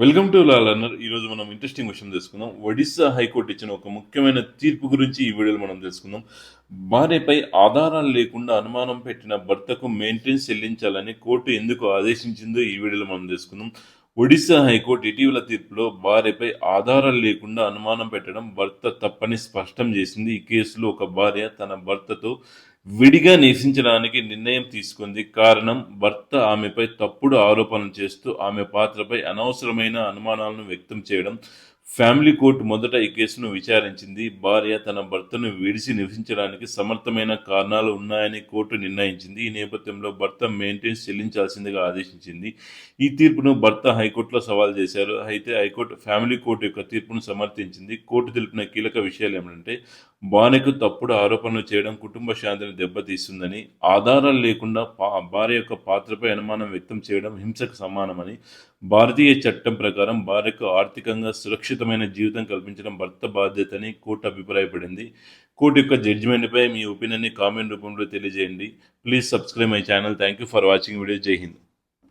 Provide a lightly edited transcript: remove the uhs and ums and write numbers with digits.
Welcome to law learner. ఈరోజు మనం interesting విషయం తెలుసుకుందాం. ఒడిస్సా హైకోర్టు ఇచ్చిన ఒక ముఖ్యమైన తీర్పు గురించి ఈ వీడియోలో మనం తెలుసుకుందాం. భార్యపై ఆధారాలు లేకుండా అనుమానం పెట్టిన భర్తకు మెయింటెనెన్స్ చెల్లించాలని కోర్టు ఎందుకు ఆదేశించిందో ఈ వీడియోలో మనం తెలుసుకుందాం. ఒడిస్సా హైకోర్టు ఇటీవల తీర్పులో భార్యపై ఆధారాలు లేకుండా అనుమానం పెట్టడం భర్త తప్పని స్పష్టం చేసింది. ఈ కేసులో ఒక భార్య తన భర్తతో విడిగా నివసించడానికి నిర్ణయం తీసుకుంది. కారణం భర్త ఆమెపై తప్పుడు ఆరోపణలు చేస్తూ ఆమె పాత్రపై అనవసరమైన అనుమానాలను వ్యక్తం చేయడం. ఫ్యామిలీ కోర్టు మొదట ఈ కేసును విచారించింది. భార్య తన భర్తను విడిచి నివసించడానికి సమర్థమైన కారణాలు ఉన్నాయని కోర్టు నిర్ణయించింది. ఈ నేపథ్యంలో భర్త మెయింటెనెన్స్ చెల్లించాల్సిందిగా ఆదేశించింది. ఈ తీర్పును భర్త హైకోర్టులో సవాల్ చేశారు. అయితే హైకోర్టు ఫ్యామిలీ కోర్టు యొక్క తీర్పును సమర్థించింది. కోర్టు తెలిపిన కీలక విషయాలు ఏమిటంటే, భార్యకు తప్పుడు ఆరోపణలు చేయడం కుటుంబ శాంతిని దెబ్బతీస్తుందని, ఆధారాలు లేకుండా భార్య యొక్క పాత్రపై అనుమానం వ్యక్తం చేయడం హింసకు సమానమని, భారతీయ చట్టం ప్రకారం భార్యకు ఆర్థికంగా సురక్షితమైన జీవితం కల్పించడం భర్త బాధ్యతని కోర్టు అభిప్రాయపడింది. కోర్టు యొక్క జడ్జిమెంట్పై మీ ఒపీనియన్ని కామెంట్ రూపంలో తెలియజేయండి. Please subscribe my channel. Thank you for watching video. జై హింద్.